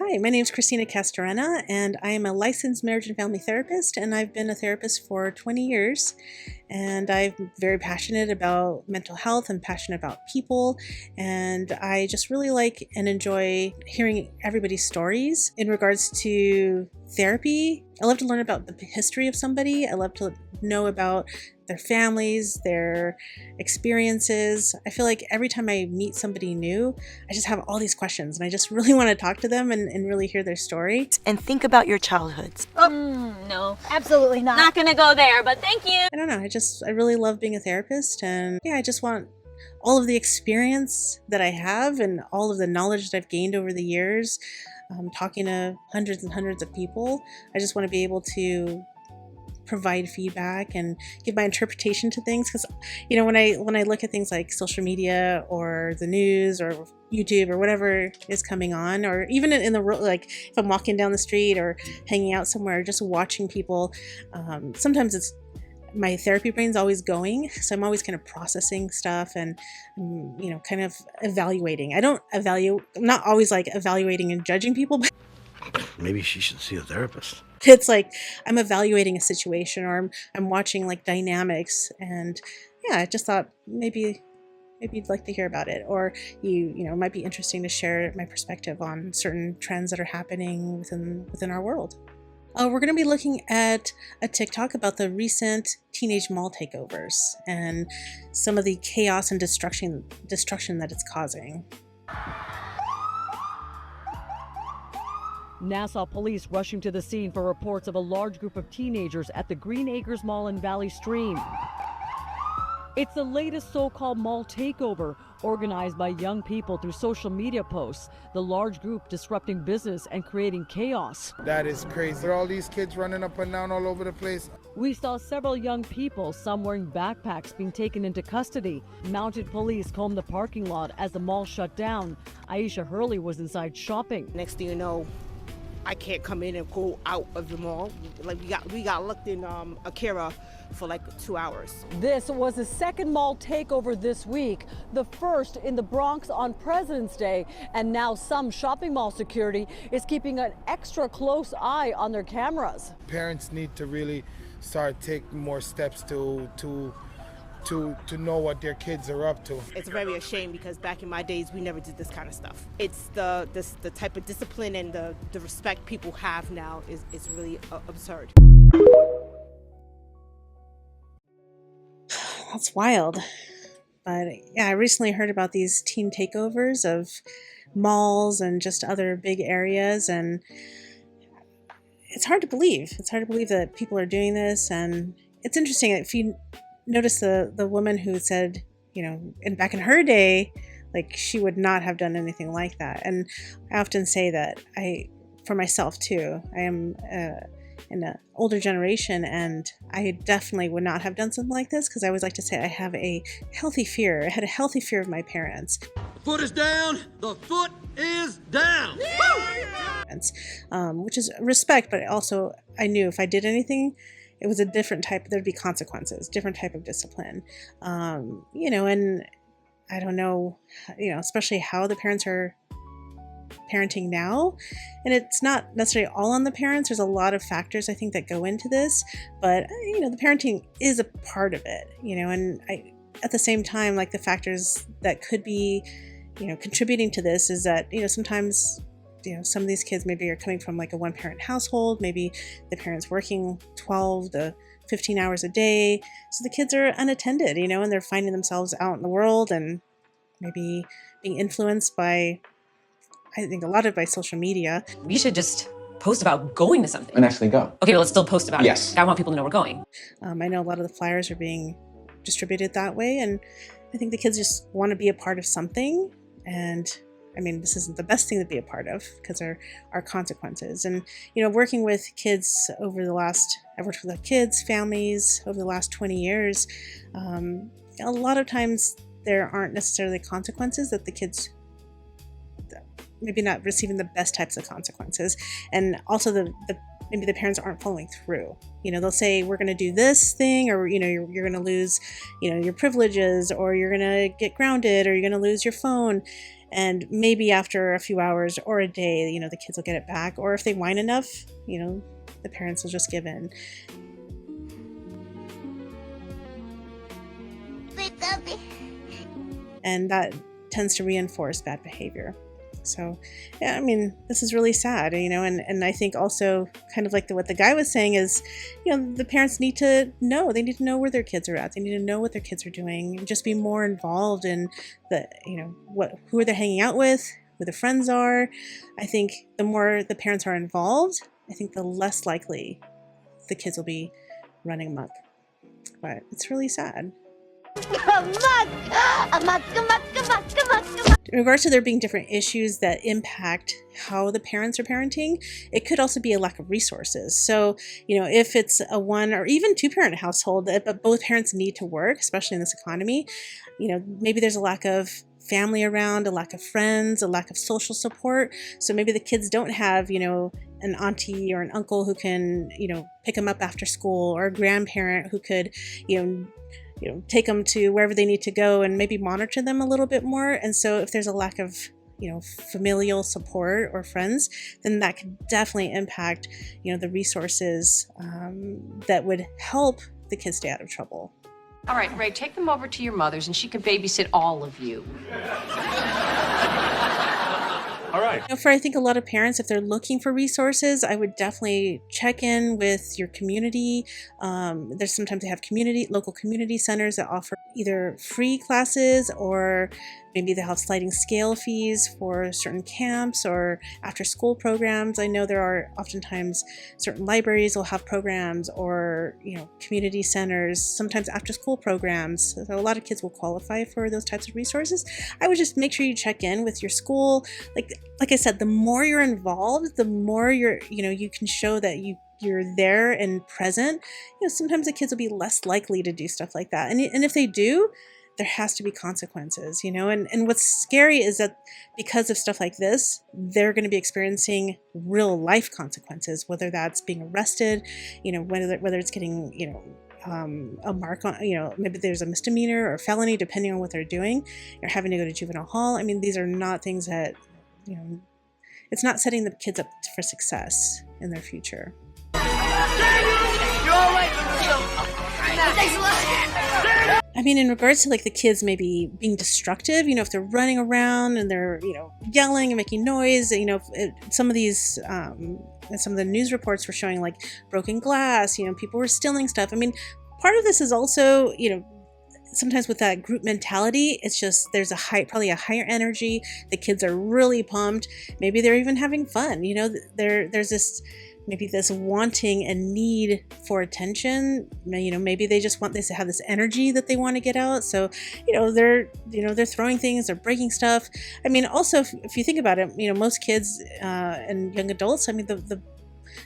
Hi, my name is Christina Castorena, and I am a licensed marriage and family therapist, and I've been a therapist for 20 years. And I'm very passionate about mental health and passionate about people, and I just really like and enjoy hearing everybody's stories in regards to therapy. I love to learn about the history of somebody. I love to know about their families, their experiences. I feel like every time I meet somebody new, I just have all these questions and I just really want to talk to them and really hear their story. And think about your childhoods. No, absolutely not. Not gonna go there, but thank you. I don't know, I really love being a therapist, and yeah, I just want all of the experience that I have and all of the knowledge that I've gained over the years, talking to hundreds and hundreds of people. I just want to be able to provide feedback and give my interpretation to things, because when I look at things like social media or the news or YouTube or whatever is coming on, or even in the like if I'm walking down the street or hanging out somewhere, just watching people, sometimes it's my therapy brain's always going, so I'm always kind of processing stuff and kind of evaluating. I'm not always like evaluating and judging people, but maybe she should see a therapist. It's like I'm evaluating a situation, or I'm watching like dynamics, and yeah, I just thought maybe you'd like to hear about it, or it might be interesting to share my perspective on certain trends that are happening within our world. We're going to be looking at a TikTok about the recent teenage mall takeovers and some of the chaos and destruction that it's causing. Nassau police rushing to the scene for reports of a large group of teenagers at the Green Acres Mall in Valley Stream. It's the latest so-called mall takeover, organized by young people through social media posts, the large group disrupting business and creating chaos. That is crazy. There are all these kids running up and down all over the place. We saw several young people, some wearing backpacks, being taken into custody. Mounted police combed the parking lot as the mall shut down. Aisha Hurley was inside shopping. Next thing you know, I can't come in and go out of the mall. Like we got locked in Akira for like 2 hours. This was the second mall takeover this week, the first in the Bronx on President's Day, and now some shopping mall security is keeping an extra close eye on their cameras. Parents need to really start taking more steps to know what their kids are up to. It's very a shame, because back in my days we never did this kind of stuff. It's the type of discipline and the respect people have now is really absurd. That's wild. But yeah, I recently heard about these teen takeovers of malls and just other big areas, and it's hard to believe. It's hard to believe that people are doing this. And it's interesting, if you notice the woman who said, back in her day, like she would not have done anything like that. And I often say that for myself too, I am in an older generation, and I definitely would not have done something like this, because I always like to say I have a healthy fear. I had a healthy fear of my parents. The foot is down. The foot is down. Which is respect, but also I knew if I did anything, it was a different type, there'd be consequences, different type of discipline. And I don't know, especially how the parents are parenting now. And it's not necessarily all on the parents. There's a lot of factors, I think, that go into this. But, the parenting is a part of it, and at the same time, like the factors that could be, contributing to this is that, sometimes some of these kids maybe are coming from like a one-parent household. Maybe the parents working 12 to 15 hours a day. So the kids are unattended, and they're finding themselves out in the world and maybe being influenced by, I think, a lot of by social media. We should just post about going to something. And actually go. Okay, well, let's still post about Yes. it. I want people to know we're going. I know a lot of the flyers are being distributed that way, and I think the kids just want to be a part of something. And this isn't the best thing to be a part of, because there are consequences. And, working with kids I've worked with kids, families over the last 20 years, a lot of times there aren't necessarily consequences, that the kids maybe not receiving the best types of consequences. And also maybe the parents aren't following through. They'll say, we're going to do this thing, or, you're going to lose, your privileges, or you're going to get grounded, or you're going to lose your phone. And maybe after a few hours or a day, the kids will get it back. Or if they whine enough, the parents will just give in. And that tends to reinforce bad behavior. So, yeah, I mean, this is really sad, and I think also kind of like what the guy was saying is, the parents need to know. They need to know where their kids are at. They need to know what their kids are doing and just be more involved in who are they hanging out with, who the friends are. I think the more the parents are involved, I think the less likely the kids will be running amok. But it's really sad. In regards to there being different issues that impact how the parents are parenting, it could also be a lack of resources. So, if it's a one or even two-parent household, but both parents need to work, especially in this economy, maybe there's a lack of family around, a lack of friends, a lack of social support. So maybe the kids don't have, an auntie or an uncle who can, pick them up after school, or a grandparent who could, take them to wherever they need to go and maybe monitor them a little bit more. And so if there's a lack of, familial support or friends, then that could definitely impact, the resources that would help the kids stay out of trouble. All right, Ray, take them over to your mother's and she can babysit all of you. All right. For I think a lot of parents, if they're looking for resources, I would definitely check in with your community. There's sometimes they have local community centers that offer either free classes, or maybe they have sliding scale fees for certain camps or after school programs. I know there are oftentimes certain libraries will have programs, or community centers, sometimes after school programs. So a lot of kids will qualify for those types of resources. I would just make sure you check in with your school. Like I said, the more you're involved, the more you can show that you're there and present. Sometimes the kids will be less likely to do stuff like that. And if they do, there has to be consequences, and what's scary is that because of stuff like this, they're going to be experiencing real life consequences, whether that's being arrested, whether it's getting, a mark on, maybe there's a misdemeanor or felony, depending on what they're doing, or having to go to juvenile hall. I mean, these are not things that, it's not setting the kids up for success in their future. I mean, in regards to the kids maybe being destructive, if they're running around and they're, yelling and making noise, some of these, some of the news reports were showing broken glass, people were stealing stuff. I mean, part of this is also, sometimes with that group mentality, it's just there's probably a higher energy. The kids are really pumped. Maybe they're even having fun. There's this wanting and need for attention. Maybe they just want to have this energy that they want to get out. So, they're throwing things, they're breaking stuff. I mean, also if you think about it, most kids and young adults, I mean,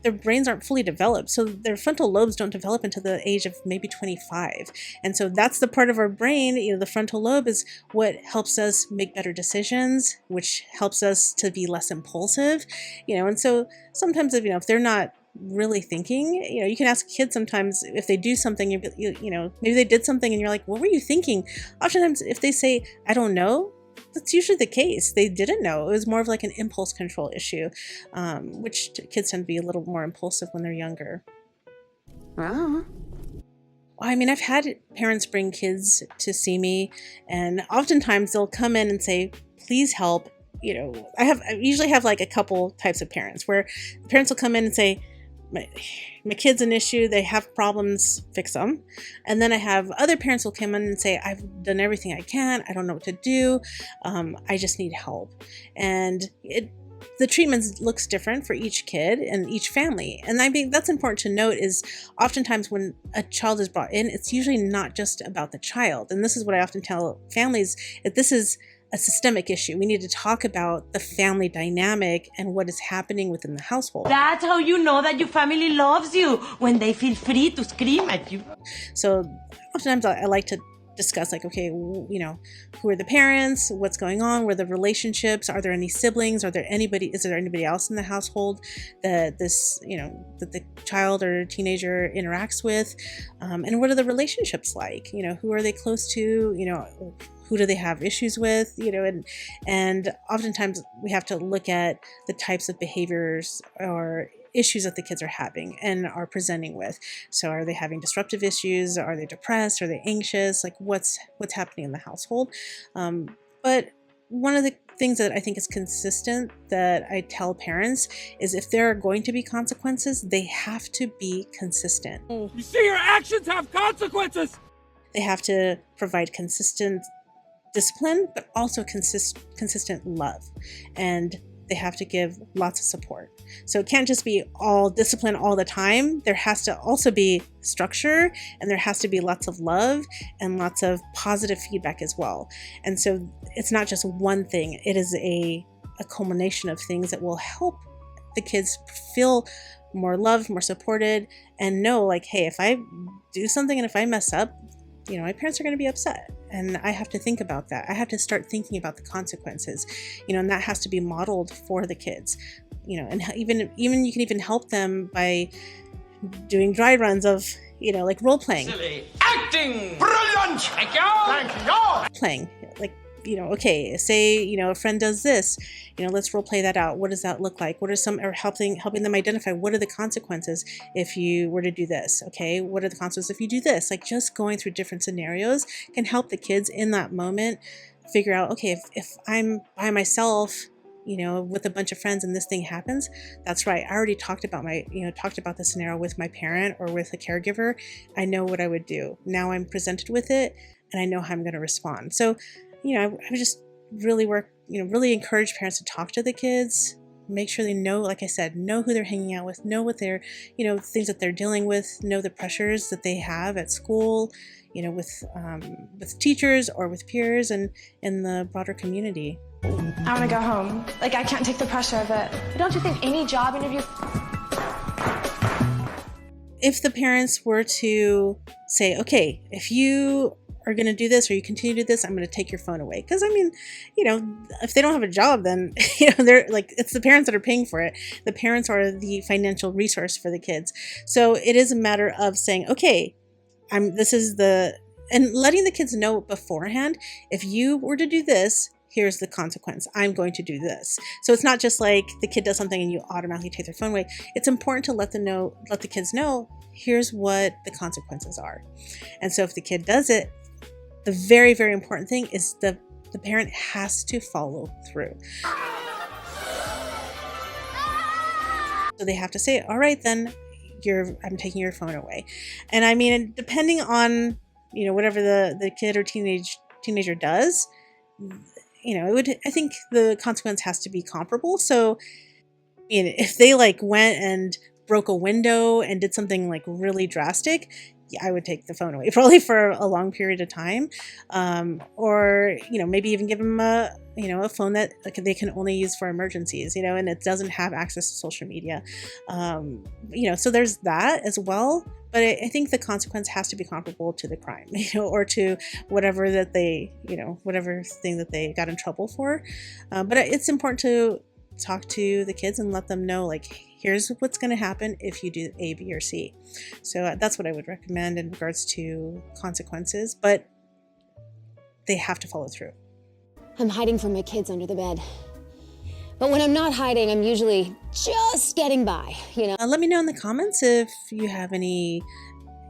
their brains aren't fully developed. So their frontal lobes don't develop until the age of maybe 25. And so that's the part of our brain, the frontal lobe is what helps us make better decisions, which helps us to be less impulsive, and so sometimes if they're not really thinking, you can ask kids sometimes if they do something, maybe they did something and you're like, what were you thinking? Oftentimes if they say, I don't know, that's usually the case. They didn't know. It was more of an impulse control issue, which kids tend to be a little more impulsive when they're younger. Wow. I mean, I've had parents bring kids to see me, and oftentimes they'll come in and say, please help. I usually have a couple types of parents where the parents will come in and say, my kid's an issue, they have problems, fix them. And then I have other parents will come in and say, I've done everything I can, I don't know what to do, I just need help. And the treatment looks different for each kid and each family. And I think that's important to note is oftentimes when a child is brought in, it's usually not just about the child. And this is what I often tell families, that this is a systemic issue. We need to talk about the family dynamic and what is happening within the household. That's how you know that your family loves you, when they feel free to scream at you. So oftentimes I like to discuss okay, who are the parents, what's going on, where the relationships, are there any siblings, is there anybody else in the household that that the child or teenager interacts with, and what are the relationships like, who are they close to, who do they have issues with, and oftentimes we have to look at the types of behaviors or issues that the kids are having and are presenting with. So are they having disruptive issues? Are they depressed? Are they anxious? Like what's happening in the household? But one of the things that I think is consistent that I tell parents is if there are going to be consequences, they have to be consistent. You see, your actions have consequences. They have to provide consistent discipline, but also consistent love. And they have to give lots of support. So it can't just be all discipline all the time. There has to also be structure, and there has to be lots of love and lots of positive feedback as well. And so it's not just one thing. It is a culmination of things that will help the kids feel more loved, more supported, and know like, hey, if I do something and if I mess up, my parents are going to be upset, and I have to think about that. I have to start thinking about the consequences, and that has to be modeled for the kids, and even you can even help them by doing dry runs of, like role playing. Silly acting. Brilliant. Thank you. Thank you. Playing, like, okay, say, a friend does this, let's role play that out. What does that look like? What are some, or helping them identify what are the consequences if you were to do this? Okay, what are the consequences if you do this? Like just going through different scenarios can help the kids in that moment figure out, okay, if I'm by myself, with a bunch of friends and this thing happens, that's right. I already talked about the scenario with my parent or with a caregiver. I know what I would do. Now I'm presented with it and I know how I'm going to respond. So, I would just really really encourage parents to talk to the kids, make sure they know, like I said, know who they're hanging out with, know what they're, things that they're dealing with, know the pressures that they have at school, with teachers or with peers and in the broader community. I want to go home. Like, I can't take the pressure of it. But don't you think any job interview... If the parents were to say, okay, if you are going to do this or you continue to do this, I'm going to take your phone away. Because if they don't have a job, then they're like, it's the parents that are paying for it. The parents are the financial resource for the kids. So it is a matter of saying, okay, and letting the kids know beforehand, if you were to do this, here's the consequence. I'm going to do this. So it's not just like the kid does something and you automatically take their phone away. It's important to let the kids know, here's what the consequences are. And so if the kid does it, the very, very important thing is the parent has to follow through. So they have to say, all right, then I'm taking your phone away. And I mean, depending on, whatever the kid or teenager does, I think the consequence has to be comparable. So, if they went and broke a window and did something really drastic, I would take the phone away probably for a long period of time. Or, maybe even give them a phone that they can only use for emergencies, and it doesn't have access to social media. So there's that as well. But I think the consequence has to be comparable to the crime, or to whatever that they, whatever thing that they got in trouble for. But it's important to talk to the kids and let them know, here's what's going to happen if you do A, B, or C. So that's what I would recommend in regards to consequences, but they have to follow through. I'm hiding from my kids under the bed. But when I'm not hiding, I'm usually just getting by, Let me know in the comments if you have any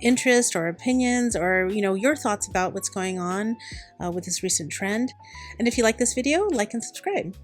interest or opinions or, your thoughts about what's going on with this recent trend. And if you like this video, like and subscribe.